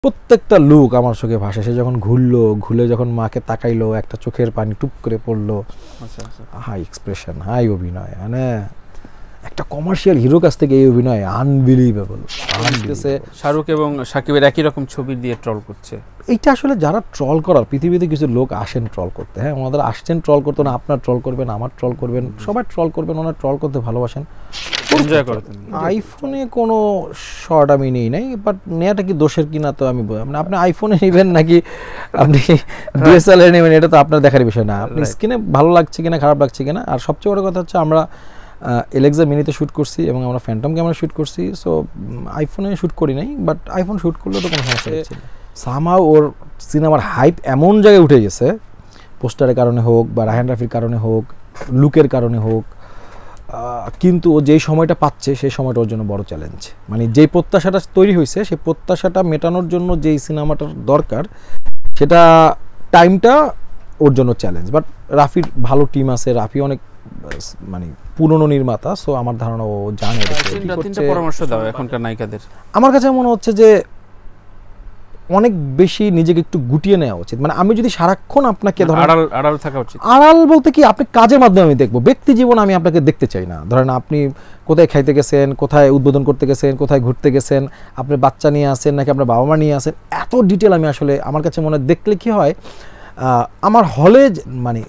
প্রত্যেকটা লুক আমার চোখে ভাসে। সে যখন ঘুরে যখন মাকে তাকাইলো, একটা চোখের পানি টুপ করে পড়লো, হাই এক্সপ্রেশন, হাই অভিনয়, মানে একটা কমার্শিয়াল হিরো কাছ থেকে এই অভিনয় আনবিলিভেবল। শাহরুখ এবং সাকিবের একই রকম ছবি দিয়ে ট্রল করছে। এইটা আসলে যারা ট্রল করার, পৃথিবীতে কিছু লোক আসেন ট্রল করতে, হ্যাঁ ওনাদের আসছেন ট্রল করতে না, আপনার ট্রল করবেন, আমার ট্রল করবেন, সবাই ট্রল করবেন, ওনারা ট্রল করতে ভালোবাসেন, এনজয় করতেন। আইফোনে কোনো শর্ট আমি নেই নাই, বাট নেওয়াটা কি দোষের কিনা তো আমি মানে আপনি আইফোনে নেবেন নাকি আপনি ডিএসএলআর নেবেন এটা তো আপনার দেখার বিষয় না। আপনি স্ক্রিনে ভালো লাগছে কিনা খারাপ লাগছে কিনা। আর সবচেয়ে বড় কথা হচ্ছে আমরা এলেক্সা মিনিতে শ্যুট করছি এবং আমরা ফ্যান্টম ক্যামেরা শ্যুট করছি, সো আইফোনে শ্যুট করি নাই, বাট আইফোন শ্যুট করলেও তো কোনো সমস্যা হচ্ছে না। সামহাউ ওর সিনেমার হাইপ এমন জায়গায় উঠে গেছে, পোস্টারের কারণে হোক বা রায়হান রাফির কারণে হোক, লুকের কারণে হোক, কিন্তু ও যেই সময়টা পাচ্ছে সেই সময়টা ওর জন্য বড় চ্যালেঞ্জ। মানে যেই প্রত্যাশাটা তৈরি হয়েছে সেই প্রত্যাশাটা মেটানোর জন্য যেই সিনেমাটার দরকার সেটা টাইমটা ওর জন্য চ্যালেঞ্জ। বাট রাফির ভালো টিম আছে, রাফি অনেক মানে পুরনো নির্মাতা, সো আমার ধারণা ও জানে। তিনটা পরামর্শ দাও এখনকার নায়িকাদের। আমার কাছে মনে হচ্ছে যে অনেক বেশি নিজেকে একটু গুটিয়ে নেওয়া উচিত। মানে আমি যদি সারাক্ষণ আপনাকে ধরেন আড়াল থাকা উচিত, আড়াল বলতে কি আপনি কাজের মাধ্যমে আমি দেখবো, ব্যক্তি জীবন আমি আপনাকে দেখতে চাই না। ধরেন আপনি কোথায় খাইতে গেছেন, কোথায় উদ্বোধন করতে গেছেন, কোথায় ঘুরতে গেছেন, আপনি বাচ্চা নিয়ে আসেন নাকি আপনার বাবা মা নিয়ে আসেন, এত ডিটেল আমি আসলে আমার কাছে মনে দেখলে কি হয় আমার হলে মানে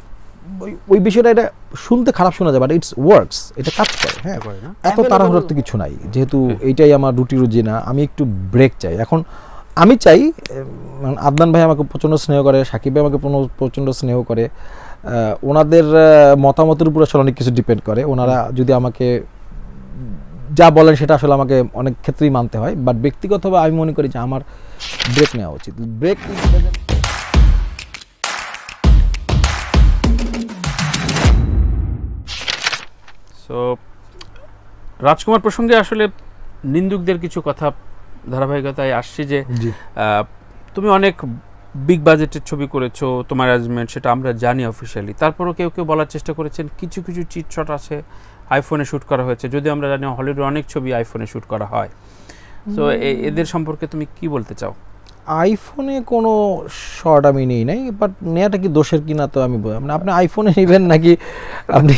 ওই বিষয়টা এটা শুনতে খারাপ শোনা যায়, বাট ইটস ওয়ার্কস, এটা কাজ করে। হ্যাঁ, এত তাড়াহুড়োর তো কিছু নাই, যেহেতু এইটাই আমার রুজি না, আমি একটু ব্রেক চাই। এখন আমি চাই, আদনান ভাই আমাকে প্রচণ্ড স্নেহ করে, সাকিব ভাই আমাকে প্রচণ্ড স্নেহ করে, ওনাদের মতামতের উপর আসলে অনেক কিছু ডিপেন্ড করে। ওনারা যদি আমাকে যা বলেন সেটা আসলে আমাকে অনেক ক্ষেত্রেই মানতে হয়, বাট ব্যক্তিগতভাবে আমি মনে করি যে আমার ব্রেক নেওয়া উচিত। ব্রেক সো রাজকুমার প্রসঙ্গে আসলে নিন্দুকদের কিছু কথা ধারাবাহিকতায় আসছে যে তুমি অনেক বিগ বাজেটের ছবি করেছো, তোমার অ্যারেঞ্জমেন্ট সেটা আমরা জানি অফিসিয়ালি, তারপরও কেউ কেউ বলার চেষ্টা করেছেন কিছু কিছু চিট শট আছে আইফোনে শ্যুট করা হয়েছে, যদি আমরা জানি হলিউডে অনেক ছবি আইফোনে শ্যুট করা হয়। সো এদের সম্পর্কে তুমি কি বলতে চাও? আইফোনে কোনো শর্ট আমি নেই নাই, বাট নেওয়াটা কি দোষের কিনা তো আমি মানে আপনি আইফোনে নেবেন নাকি আপনি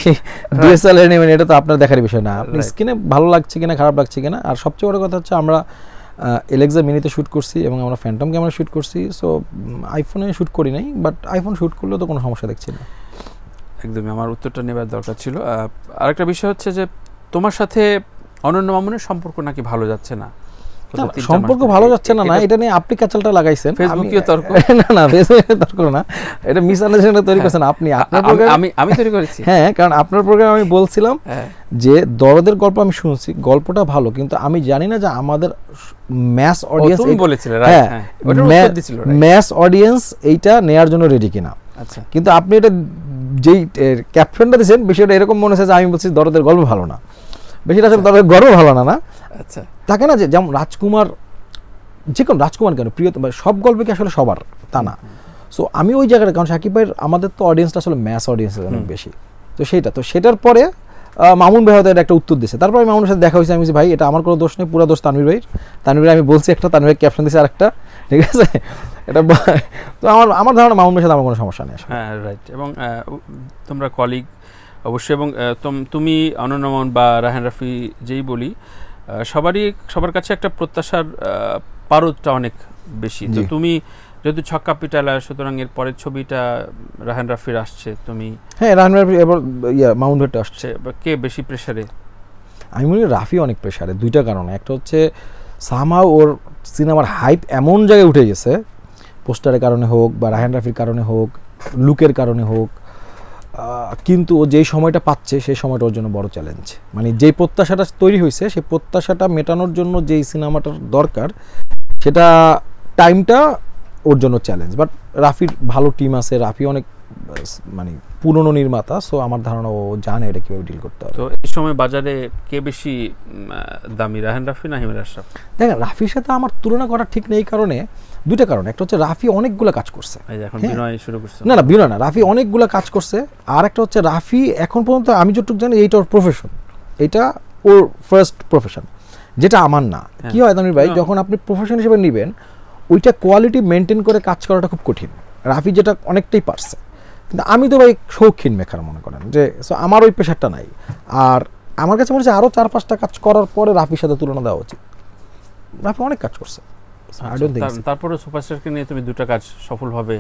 ডিএসএলআর নেবেন এটা তো আপনার দেখার বিষয় না। আপনি স্ক্রিনে ভালো লাগছে কিনা খারাপ লাগছে কিনা। আর সবচেয়ে বড় কথা হচ্ছে আমরা এলেক্সা মিনিতে শ্যুট করছি এবং আমরা ফ্যান্টম ক্যামেরা শ্যুট করছি, সো আইফোনে শ্যুট করি নাই, বাট আইফোন শ্যুট করলেও তো কোনো সমস্যা দেখছি না। একদমই আমার উত্তরটা নেবার দরকার ছিল। আরেকটা বিষয় হচ্ছে যে তোমার সাথে অনন্য মামুনের সম্পর্ক নাকি ভালো যাচ্ছে না। সম্পর্ক ভালো যাচ্ছে না, না এটা নিয়ে আপনি কাঁচালটা লাগাইছেন, ফেসবুকে তর্ক না না ফেসবুকে তর্ক না, এটা মিসআন্ডারস্ট্যান্ডিং তৈরি করছেন আপনি। আপনার প্রোগ্রামে আমি তৈরি করেছি, হ্যাঁ, কারণ আপনার প্রোগ্রামে আমি বলছিলাম যে দরদের গল্প আমি শুনছি, গল্পটা ভালো, কিন্তু আমি জানি না যে আমাদের ম্যাস অডিয়েন্স, তুমি বলেছিলে হ্যাঁ ম্যাস অডিয়েন্স এইটা নেয়ার জন্য রেডি কিনা। আচ্ছা, কিন্তু আপনি এটা যেই ক্যাপশনটা দিয়েছেন বিষয়টা এরকম মনে হচ্ছে যে আমি বলছি দরদের গল্প ভালো না, বেশিটা আসলে দরদের গল্প ভালো না। না আচ্ছা, থাকে না যে যেমন রাজকুমার, যে কোনো রাজকুমার কেন প্রিয়, সব গল্প কি আসলে সবার তা না। সো আমি ওই জায়গাটা, কারণ সাকিব ভাইয়ের আমাদের তো অডিয়েন্সটা আসলে ম্যাস অডিয়েন্স অনেক বেশি, তো সেটার পরে মামুন ভাই হয়তো একটা উত্তর দিচ্ছে, তারপরে আমি মামুনের সাথে দেখা হয়েছে, আমি বলছি ভাই এটা আমার কোনো দোষ নেই, পুরো দোষ তানভীর ভাইয়ের। তানভীর আমি বলছি একটা, তানভীর ভাই ক্যাপশন দিচ্ছে আরেকটা, ঠিক আছে। এটা তো আমার ধারণা মামুন ভাইয়ের সাথে আমার কোনো সমস্যা নেই। হ্যাঁ রাইট, এবং তোমরা কলিগ অবশ্যই, এবং তুমি অনন্য মামুন বা রায়হান রাফি যেই বলি, সবার কাছে একটা প্রত্যাশার পারদটা অনেক বেশি। তো তুমি যেহেতু ছক্কা পিটালা, সুতরাং এর পরের ছবিটা রায়হান রাফির আসছে, তুমি হ্যাঁ রায়হান রাফি এবার মামুন ভাইটা আসছে, কে বেশি প্রেসারে? আমি মনে করি রাফি অনেক প্রেসারে, দুইটা কারণে। একটা হচ্ছে সামহাউ ওর সিনেমার হাইপ এমন জায়গায় উঠে গেছে, পোস্টারের কারণে হোক বা রায়হান রাফির কারণে হোক, লুকের কারণে হোক, কিন্তু ও যেই সময়টা পাচ্ছে সেই সময়টা ওর জন্য বড় চ্যালেঞ্জ। মানে যেই প্রত্যাশাটা তৈরি হয়েছে সেই প্রত্যাশাটা মেটানোর জন্য যেই সিনেমাটার দরকার সেটা টাইমটা ওর জন্য চ্যালেঞ্জ। বাট রাফির ভালো টিম আছে, রাফি অনেক মানে পুরনো নির্মাতা, সো আমার ধারণা ও জানে এটা কীভাবে ডিল করতে হবে। তো এই সময় বাজারে কে বেশি দামি, রায়হান রাফি না হিমেল আশরাফ? দেখেন রাফির সাথে আমার তুলনা করা ঠিক নেই, কারণে দুইটা কারণ। একটা হচ্ছে রাফি অনেকগুলো কাজ করছে, না বিনয় না, রাফি অনেকগুলো কাজ করছে। আর একটা হচ্ছে রাফি এখন পর্যন্ত আমি যতটুকু জানি এইটা ওর প্রফেশন, এটা ওর ফার্স্ট প্রফেশন, যেটা আমার না। কি হয় তানভীর ভাই, যখন আপনি প্রফেশন হিসেবে নেবেন ওইটা কোয়ালিটি মেনটেন করে কাজ করাটা খুব কঠিন। রাফি যেটা অনেকটাই পারছে, কিন্তু আমি তো ভাই শৌখিন মেকার মনে করেন, যে সো আমার ওই প্রেশারটা নাই। আর আমার কাছে মনে হচ্ছে আরও 4-5টা কাজ করার পরে রাফির সাথে তুলনা দেওয়া উচিত। রাফি অনেক কাজ করছে। তারপরে সুপারস্টারকে নিয়ে তুমি 2টা কাজ সফলভাবে,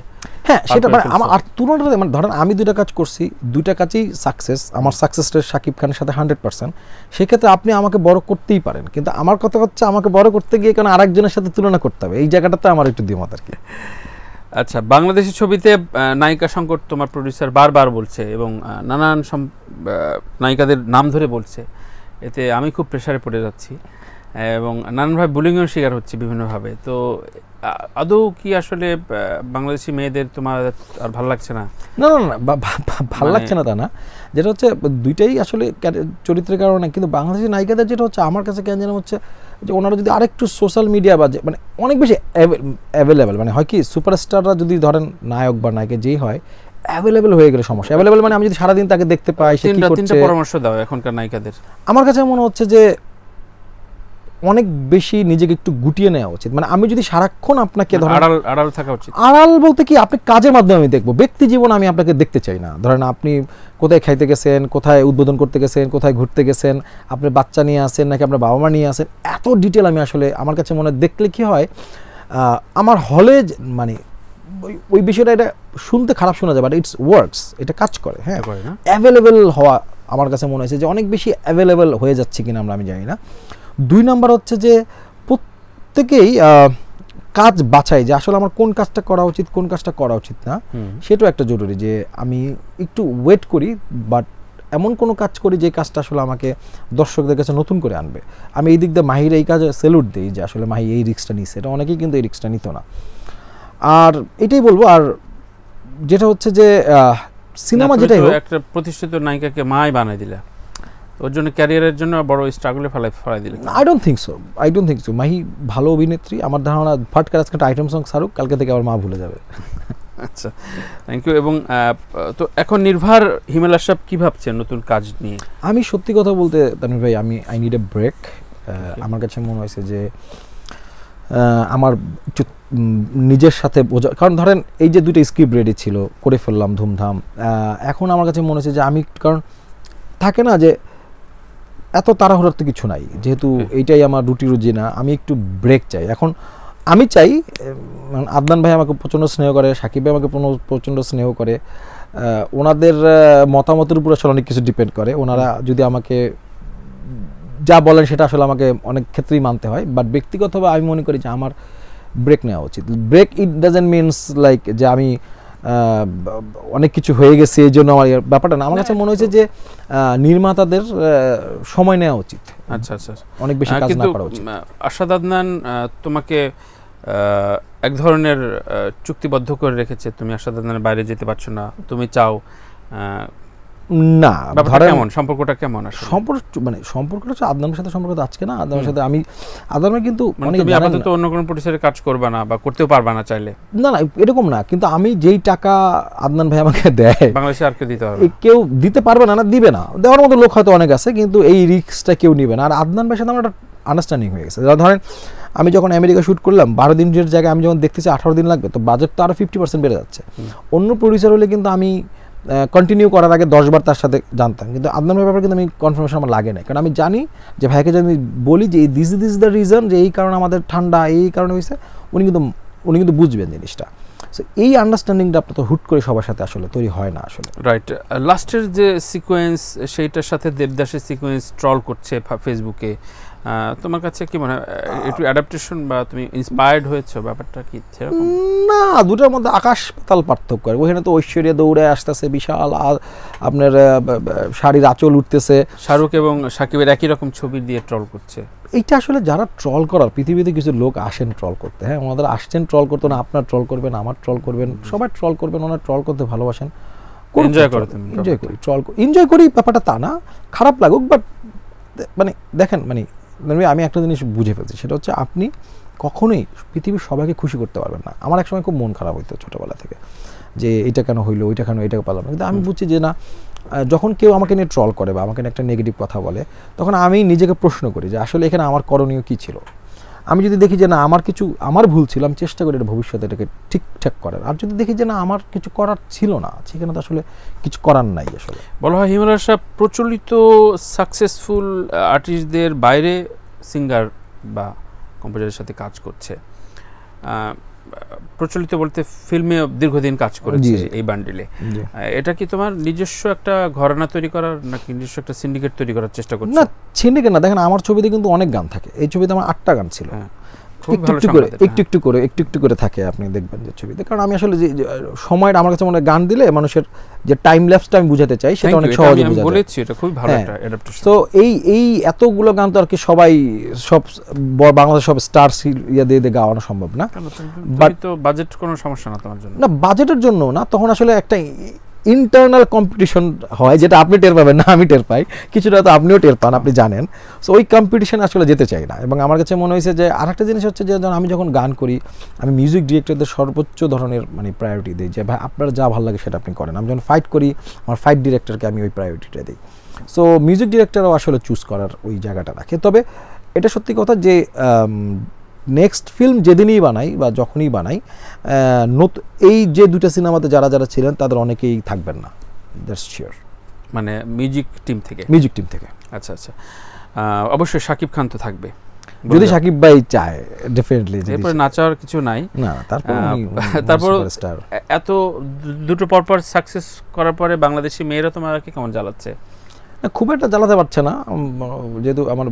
হ্যাঁ সেটা মানে আমার আর তুলনাটা মানে ধরেন আমি 2টা কাজ করছি, 2টা কাজই সাকসেস, আমার সাকসেসটা শাকিব খানের সাথে 100%। সেক্ষেত্রে আপনি আমাকে বড় করতেই পারেন, কিন্তু আমার কথা হচ্ছে আমাকে বড় করতে গিয়ে কেন আরেকজনের সাথে তুলনা করতে হবে, এই জায়গাটাতে আমার একটু দ্বিমত আর কি। আচ্ছা, বাংলাদেশি ছবিতে নায়িকা সংকট তোমার প্রডিউসার বারবার বলছে এবং নানান নায়িকাদের নাম ধরে বলছে, এতে আমি খুব প্রেসারে পড়ে যাচ্ছি এবং নানানভাবে বুলিংয়ের শিকার হচ্ছে বিভিন্নভাবে। তো আদৌ কি আসলে বাংলাদেশি মেয়েদের তোমার আর ভালো লাগছে না? না না না, ভালো লাগছে না তা না, যেটা হচ্ছে দুইটাই আসলে চরিত্রের কারণে। কিন্তু বাংলাদেশি নায়িকাদের যেটা হচ্ছে আমার কাছে কেন যেন হচ্ছে যে ওনারা যদি আরেকটু সোশ্যাল মিডিয়া বা মানে অনেক বেশি অ্যাভেলেবেল, মানে হয় কি সুপারস্টাররা যদি ধরেন নায়ক বা নায়িকা যেই হয় অ্যাভেলেবেল হয়ে গেলে সমস্যা। অ্যাভেলেবেল মানে আমি যদি সারাদিন তাকে দেখতে পাই, সে কি করছে। 3টা পরামর্শ দাও এখনকার নায়িকাদের। আমার কাছে মনে হচ্ছে যে অনেক বেশি নিজেকে একটু গুটিয়ে নেওয়া উচিত। মানে আমি যদি সারাক্ষণ আপনাকে ধরেন আড়াল থাকা উচিত। আড়াল বলতে কি, আপনি কাজের মাধ্যমে আমি দেখবো, ব্যক্তি জীবন আমি আপনাকে দেখতে চাই না। ধরেন আপনি কোথায় খাইতে গেছেন, কোথায় উদ্বোধন করতে গেছেন, কোথায় ঘুরতে গেছেন, আপনি বাচ্চা নিয়ে আসেন নাকি আপনার বাবা মা নিয়ে আসেন, এত ডিটেল আমি আসলে আমার কাছে মনে দেখলে কি হয় আমার হলে মানে ওই বিষয়টা, এটা শুনতে খারাপ শোনা যায় বাট ইটস ওয়ার্কস, এটা কাজ করে। হ্যাঁ, অ্যাভেলেবেল হওয়া আমার কাছে মনে হয়েছে যে অনেক বেশি অ্যাভেলেবেল হয়ে যাচ্ছে কিনা আমরা, আমি জানি না। 2 নাম্বার হচ্ছে যে প্রত্যেকেই কাজ বাছাই, যে আসলে আমার কোন কাজটা করা উচিত কোন কাজটা করা উচিত না, সেটাও একটা জরুরি। যে আমি একটু ওয়েট করি বাট এমন কোনো কাজ করি যে কাজটা আসলে আমাকে দর্শকদের কাছে নতুন করে আনবে। আমি এই দিক দিয়ে মাহির এই কাজে স্যালুট দিই যে আসলে মাহি এই রিস্কটা নিচ্ছে, এটা অনেকেই কিন্তু এই রিস্কটা নিত না। আর এটাই বলবো। আর যেটা হচ্ছে যে সিনেমা যেটাই হোক, একটা প্রতিষ্ঠিত নায়িকাকে মাই বানাই দিলা, ওর জন্য ক্যারিয়ারের জন্য বড় স্ট্রাগলে ফেলাই দিলে। I don't think so. Mahi ভালো অভিনেত্রী, আমার ধারণা ফাটকার আজকে একটা আইটেম সং ছাড়ুক, কালকে থেকে আমার মা ভুলে যাবে। আচ্ছা, থ্যাংক ইউ। এবং তো এখন নির্ভার হিমেল আশরাফ কি ভাবছেন নতুন কাজ নিয়ে? আমি সত্যি কথা বলতে তানভীর ভাই, আই নিড এ ব্রেক। আমার কাছে মনে হয়েছে যে আমার একটু নিজের সাথে বোঝা, কারণ ধরেন এই যে 2টা স্ক্রিপ্ট রেডি ছিল, করে ফেললাম ধুমধাম। এখন আমার কাছে মনে হচ্ছে যে আমি, কারণ থাকে না যে এত তাড়াহুড়োর তো কিছু নাই, যেহেতু এইটাই আমার রুজি না, আমি একটু ব্রেক চাই। এখন আমি চাই, আদনান ভাই আমাকে প্রচণ্ড স্নেহ করে, সাকিব ভাই আমাকে প্রচণ্ড স্নেহ করে, ওনাদের মতামতের উপর আসলে অনেক কিছু ডিপেন্ড করে। ওনারা যদি আমাকে যা বলেন সেটা আসলে আমাকে অনেক ক্ষেত্রেই মানতে হয়, বাট ব্যক্তিগতভাবে আমি মনে করি যে আমার ব্রেক নেওয়া উচিত। Break it doesn't means like যে আমি অনেক কিছু হয়ে গেছে এই জন্য আমার ব্যাপারটা না। আমার কাছে মনে হয়েছে যে নির্মাতাদের সময় নেওয়া উচিত। আচ্ছা আচ্ছা, অনেক বেশি কাজ না করা উচিত। আশাদ আদনান তোমাকে এক ধরনের চুক্তিবদ্ধ করে রেখেছে, তুমি আশাদ আদনানের বাইরে যেতে পারছো না, তুমি চাও না। কেমন সম্পর্কটা কেমন? মানে সম্পর্কটা হচ্ছে আদনানের সাথে সম্পর্ক আজকে না, আদনানের সাথে আমি আদনান কিন্তু আপাতত অন্য কোনো প্রতিষ্ঠানে কাজ করবা না বা করতেও পারবা না চাইলে? না না, এরকম না, কিন্তু আমি যেই টাকা আদনান ভাই আমাকে দেয় বাংলাদেশে আর কেউ দিতে পারবে, কেউ দিতে পারবে না, দিবে না, দেওয়ার মতো লোক হয়তো অনেক আছে, কিন্তু এই রিস্কটা কেউ নিবে না। আর আদনান ভাইয়ের সাথে আমার একটা আন্ডারস্ট্যান্ডিং হয়ে গেছে। ধরেন আমি যখন আমেরিকা শুট করলাম 12 দিনের জায়গায় আমি যখন দেখতেছি 18 দিন লাগবে, তো বাজেট তো আরো 50% বেড়ে যাচ্ছে। অন্য প্রডিউসার হলে কিন্তু আমি কন্টিনিউ করার আগে 10 বার তার সাথে জানতাম, কিন্তু আদনান ভাইয়ের ব্যাপারে কিন্তু আমি কনফার্মেশন আমার লাগে না, কারণ আমি জানি যে ভাইকে যদি আমি বলি যে দিস ইজ দ্য রিজন, যে এই কারণে আমাদের ঠান্ডা এই কারণে হয়েছে, উনি কিন্তু বুঝবেন জিনিসটা। সো এই আন্ডারস্ট্যান্ডিংটা আপনার তো হুট করে সবার সাথে আসলে তৈরি হয় না আসলে। রাইট। লাস্টের যে সিকোয়েন্স, সেইটার সাথে দেবদাসের সিকোয়েন্স ট্রল করছে ফেসবুকে, তোমার কাছে কি মনে হয় একটু অ্যাডাপ্টেশন বা তুমি ইন্সপায়ার্ড হয়েছো, ব্যাপারটা কি সেরকম? না, দুটোর মধ্যে আকাশ পাতাল পার্থক্য। ওখানে তো ঐশ্বরিয়া দৌড়ে আসতেছে, বিশাল আপনার শাড়ির আঁচল উঠতেছে, শাহরুখ এবং সাকিবের একই রকম ছবি দিয়ে ট্রল করছে। এইটা আসলে যারা ট্রল করার, পৃথিবীতে কিছু লোক আসেন ট্রল করতে, হ্যাঁ ওনাদের আসছেন ট্রল করতে না, আপনার ট্রল করবেন, আমার ট্রল করবেন, সবাই ট্রল করবেন, ওনারা ট্রল করতে ভালোবাসেন, এনজয় করো, তুমি এনজয় করি, এনজয় করি, ব্যাপারটা তা না, খারাপ লাগুক, বাট মানে দেখেন মানে আমি একটা জিনিস বুঝে ফেলছি, সেটা হচ্ছে আপনি কখনোই পৃথিবীর সবাইকে খুশি করতে পারবেন না। আমার একসময় খুব মন খারাপ হইতো ছোটোবেলা থেকে, যে এটা কেন হইলো, ওইটা কেন, এটা পারলাম না, কিন্তু আমি বুঝছি যে না, যখন কেউ আমাকে নিয়ে ট্রল করে বা আমাকে নিয়ে একটা নেগেটিভ কথা বলে, তখন আমি নিজেকে প্রশ্ন করি যে আসলে এখানে আমার করণীয় কী ছিল। আমি যদি দেখি যে না আমার ভুল ছিল, আমি চেষ্টা করি এটা ভবিষ্যতে এটাকে ঠিকঠাক করার। আর যদি দেখি যে না আমার কিছু করার ছিল না, সেখানে তো আসলে কিছু করার নাই। আসলে বলা হয় হিমেল আশরাফ প্রচলিত সাকসেসফুল আর্টিস্টদের বাইরে সিঙ্গার বা কম্পোজারের সাথে কাজ করছে। প্রচলিত বলতে ফিল্মে দীর্ঘদিন কাজ করেছে এই বান্ডিলে। এটা কি তোমার নিজস্ব একটা ঘরানা তৈরি করার নাকি নিজস্ব একটা সিন্ডিকেট তৈরি করার চেষ্টা করছো? না, সিন্ডিকেট না। দেখেন আমার ছবিতে কিন্তু অনেক গান থাকে। এই ছবিতে আমার 8টা গান ছিল। একটু একটু করে থাকে, আপনি দেখবেন যে ছবিতে। কারণ আমি আসলে যে সময়টা আমার কাছে মনে হয় গান দিলে মানুষের যে টাইম ল্যাপসটা আমি বুঝাতে চাই সেটা অনেক সহজে বোঝা যায়। বলেছি এটা খুব ভালো একটা অ্যাডাপ্টেশন। তো এই এতগুলো গান তো আর কি সবাই সব বাংলাদেশ সব স্টার ইয়া দিয়ে গাওয়ানো সম্ভব না। বাট তো বাজেট কোনো সমস্যা না তোমার জন্য? না, বাজেটের জন্য না, তখন আসলে একটা ইন্টারনাল কম্পিটিশন হয়, যেটা আপনি টের পাবেন না, আমি টের পাই কিছুটা, তো আপনিও টের পান, আপনি জানেন। সো ওই কম্পিটিশন আসলে যেতে চাই না। এবং আমার কাছে মনে হয়েছে যে আরেকটা জিনিস হচ্ছে যে আমি যখন গান করি, আমি মিউজিক ডিরেক্টরদের সর্বোচ্চ ধরনের মানে প্রায়োরিটি দিই, যে ভাই আপনার যা ভালো লাগে সেটা আপনি করেন। আমি যখন ফাইট করি, আমার ফাইট ডিরেক্টরকে আমি ওই প্রায়োরিটিটা দিই। সো মিউজিক ডিরেক্টরও আসলে চুজ করার ওই জায়গাটা রাখে। তবে এটা সত্যি কথা যে নেক্সট ফিল্ম যেদিনই বানাই বা যখনই বানাই, এই যে দুটো সিনেমাতে যারা যারা ছিলেন তাদের অনেকেই থাকবেন না, দ্যাটস শিওর। মানে মিউজিক টিম থেকে? মিউজিক টিম থেকে। আচ্ছা আচ্ছা, অবশ্যই শাকিব খান তো থাকবে যদি শাকিব ভাই চায়, ডেফিনেটলি। এরপরে নাচার কিছু নাই না, তারপর এত দুটো পরপর সাকসেস করার পরে বাংলাদেশি মেয়েরা তোমাকে কেমন জ্বালাচ্ছে? খুব একটা জ্বালাতে পারছে না, যেহেতু আমার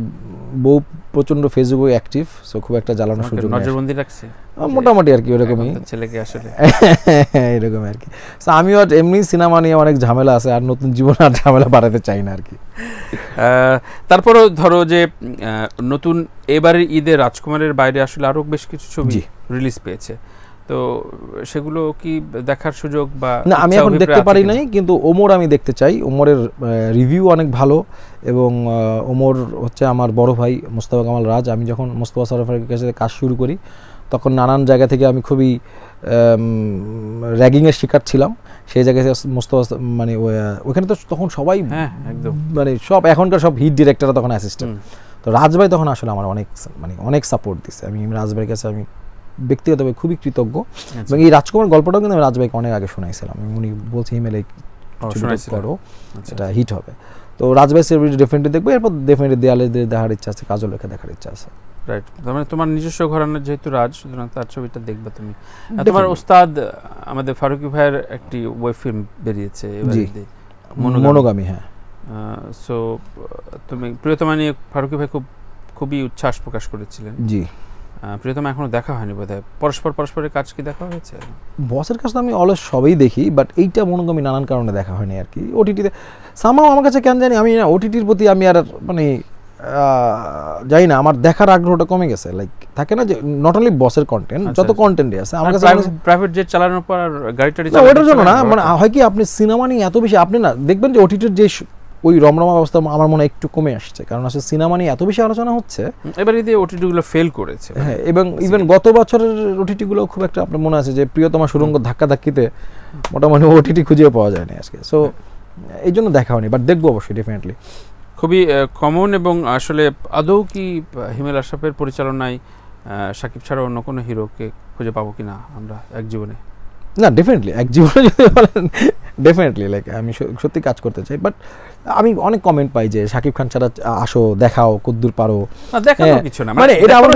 বউ প্রচন্ড ফেসবুকে অ্যাক্টিভ, সো খুব একটা জ্বালানোর সুযোগ নেই। নজরবন্দি রাখছে মোটামুটি আর কি, ওরকমই ছেলেকে আসলে এরকম আর কি। সো আমিও এমনি সিনেমা নিয়ে অনেক ঝামেলা আছে, আর নতুন জীবনে আর ঝামেলা বাড়াতে চাই না আর কি। তারপরও ধরো যে নতুন এবারের ঈদে রাজকুমারের বাইরে আসলে আরো বেশ কিছু ছবি রিলিজ পেয়েছে, তো সেগুলো কি দেখার সুযোগ বা? না, আমি এখন দেখতে পারি নাই, কিন্তু ওমর আমি দেখতে চাই। ওমরের রিভিউ অনেক ভালো, এবং ওমর হচ্ছে আমার বড় ভাই মোস্তফা কামাল রাজ। আমি যখন মোস্তফা সরফের কাছে কাজ শুরু করি, তখন নানান জায়গা থেকে আমি খুবই র্যাগিংয়ের শিকার ছিলাম। সেই জায়গায় মোস্তফা মানে ওখানে তো তখন সবাই একদম মানে সব এখনকার সব হিট ডিরেক্টররা তখন অ্যাসিস্ট্যান্ট। তো রাজভাই তখন আসলে আমার অনেক সাপোর্ট দিচ্ছে। আমি রাজভাইয়ের কাছে আমি ব্যক্তিগতভাবে খুবই কৃতজ্ঞ। এবং এই রাজকুমার গল্পটাও কিন্তু আমি রাজভাইকে অনেক আগে শোনাইছিলাম। উনি বলছে ইমেলে করো, এটা হিট হবে। তো রাজভাই সেলিব্রিটি ডেফিনেটলি দেখবো। এরপর ডেফিনেটলি দেয়ালে দেখার ইচ্ছা আছে, কাজল রেখা দেখার ইচ্ছা আছে। রাইট, মানে তোমার নিজস্ব ঘরানার যেহেতু রাজ, সুতরাং তার ছবিটা দেখবে তুমি। তোমার ওস্তাদ আমাদের ফারুকী ভাইয়ের একটি ওয়েব ফিল্ম বেরিয়েছে এবারে, মনোগামী। হ্যাঁ, সো তুমি প্রিয়তমা নিয়ে ফারুকী ভাই খুবই উচ্ছ্বাস প্রকাশ করেছিলেন। জি, প্রিয়তমা এখনো দেখা হয়নি বোধহয়। পরস্পরের কাজ কি দেখা হয়েছে? বসের কাজ তো আমি অলস সবই দেখি, বাট এইটা মনোগামী নানান কারণে দেখা হয়নি আর কি। ওটিটিতে সামাও আমার কাছে কেন জানি, আমি না ওটিটির প্রতি আমি আর মানে জানি না, আমার দেখার আগ্রহটা কমে গেছে। লাইক থাকে না যে নট অনলি বসের কন্টেন্ট, যত কন্টেন্টই আছে আমার কাছে প্রাইভেট জেট চালানোর পর গাড়িটা ওটার জন্য না, মানে হয় কি আপনি সিনেমা নিয়ে এত বেশি আপনি না দেখবেন যে ওটিটির যে ওই রমরমা অবস্থা আমার মনে হয় একটু কমে আসছে, কারণ আসলে সিনেমা নিয়ে এত বেশি আলোচনা হচ্ছে। এবার এই ওটিটিগুলো ফেল করেছে। হ্যাঁ, এবং ইভেন গত বছরের ওটিটিগুলো খুব একটা আপনার মনে আছে যে প্রিয়তমা সুরঙ্গ ধাক্কাধাক্কিতে মোটামুটি ওটিটি খুঁজে পাওয়া যায়নি আজকে। সো এই জন্য দেখা হয়নি, বাট দেখবো অবশ্যই ডেফিনেটলি। খুবই কমন। এবং আসলে আদৌ কি হিমেল আশরাফের পরিচালনায় শাকিব ছাড়া অন্য কোনো হিরোকে খুঁজে পাবো কিনা আমরা এক জীবনে? না, ডেফিনেটলি এক জীবনে যদি বলেন, ডেফিনেটলি লাইক আমি সত্যি কাজ করতে চাই। বাট আমি অনেক কমেন্ট পাই যে শাকিব খান ছাড়া আসো, দেখাও কদ্দুর পারো। দেখানো কিছু না, মানে এটা আমার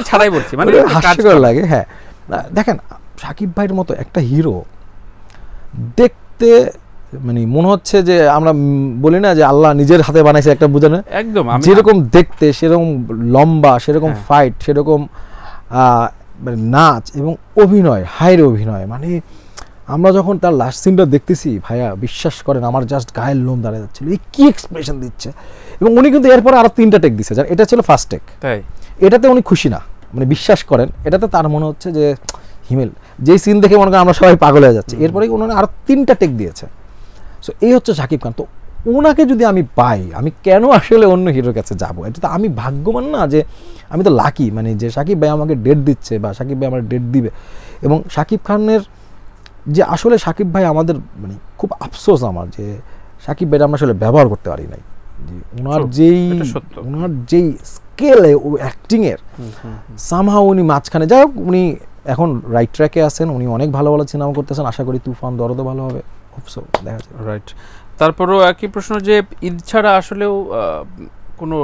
ছাড়াই বলছি, মানে হাস্যকর লাগে। হ্যাঁ, দেখেন শাকিব ভাইয়ের মতো একটা হিরো দেখতে মানে মনে হচ্ছে যে আমরা বলি না যে আল্লাহ নিজের হাতে বানাইছে একটা, বুঝানো একদম যেরকম দেখতে, সেরকম লম্বা, সেরকম ফাইট, সেরকম নাচ এবং অভিনয়, হায়ের অভিনয়। মানে আমরা যখন তার লাস্ট সিনটা দেখতেছি ভাইয়া, বিশ্বাস করেন আমার জাস্ট গায়ের লোম দাঁড়িয়ে যাচ্ছিল, এই কি এক্সপ্রেশন দিচ্ছে। এবং উনি কিন্তু এরপর আরো 3টা টেক দিচ্ছে, এটা ছিল ফার্স্ট টেক। তাই এটাতে উনি খুশি না, মানে বিশ্বাস করেন এটাতে তার মনে হচ্ছে যে হিমেল যেই সিন দেখে মনে করেন আমরা সবাই পাগল হয়ে যাচ্ছে। এরপরে উনি আরো 3টা টেক দিয়েছে। সো এই হচ্ছে শাকিব খান। তো ওনাকে যদি আমি পাই, আমি কেন আসলে অন্য হিরোর কাছে যাবো? এটা তো আমি ভাগ্যবান না যে আমি তো লাকি, মানে যে শাকিব ভাই আমাকে ডেট দিচ্ছে বা শাকিব ভাই আমার ডেট দিবে। এবং শাকিব খানের যে আসলে শাকিব ভাই আমাদের মানে খুব আফসোস আমার যে শাকিব ভাইটা আমরা আসলে ব্যবহার করতে পারি নাই। যে ওনার যেই স্কেল ও অ্যাক্টিংয়ের সামহাও উনি মাঝখানে, যাই হোক উনি এখন রাইট ট্র্যাকে আছেন, উনি অনেক ভালো ভালো সিনেমা করতেছেন, আশা করি তুফান দরদও ভালো হবে, হোপসো দেখা যাবে। রাইট। তারপরেও একই প্রশ্ন যে ঈদ ছাড়া আসলেও কোনো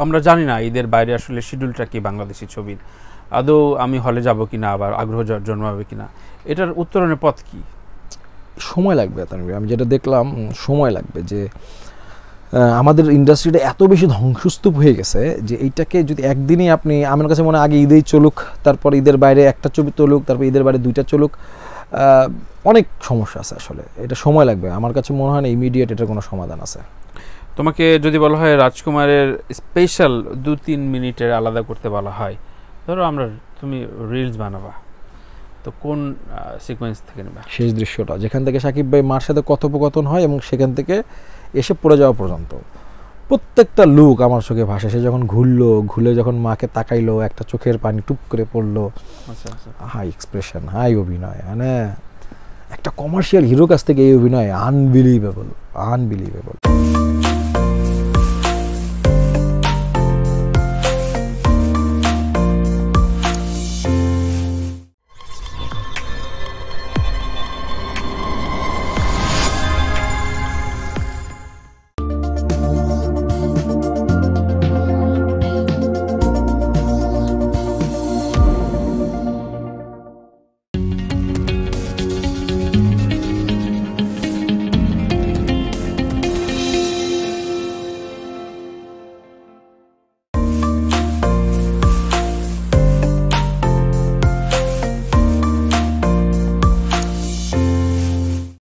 আমরা জানি না ঈদের বাইরে আসলে শিডিউলটা কি বাংলাদেশি ছবির, আদৌ আমি হলে যাব কিনা, আবার আগ্রহ জন্মাবে কিনা, এটার উত্তরণের পথ কি? সময় লাগবে তানভীর, আমি যেটা দেখলাম সময় লাগবে, যে আমাদের ইন্ডাস্ট্রিটা এত বেশি ধ্বংসস্তূপ হয়ে গেছে যে এইটাকে যদি একদিনই আপনি, আমার কাছে মনে হয় আগে ঈদেই চলুক, তারপর ঈদের বাইরে একটা ছবি চলুক, তারপর ঈদের বাইরে 2টা চলুক, অনেক সমস্যা আছে আসলে, এটা সময় লাগবে। আমার কাছে মনে হয় না ইমিডিয়েট এটার কোনো সমাধান আছে। তোমাকে যদি বলা হয় রাজকুমারের স্পেশাল 2-3 মিনিটের আলাদা করতে বলা হয়, ধরো তুমি রিলস বানাবা, তো কোন সিকোয়েন্স থেকে নেবা? শেষ দৃশ্যটা যেখান থেকে সাকিব ভাই মার সাথে কথোপকথন হয় এবং সেখান থেকে এসে পড়ে যাওয়া পর্যন্ত প্রত্যেকটা লুক আমার চোখে ভাসে। সে যখন ঘুরে যখন মাকে তাকাইলো, একটা চোখের পানি টুপ করে পড়লো, হাই এক্সপ্রেশন, হাই অভিনয়, মানে একটা কমার্শিয়াল হিরো কাছ থেকে এই অভিনয় আনবিলিভেবল।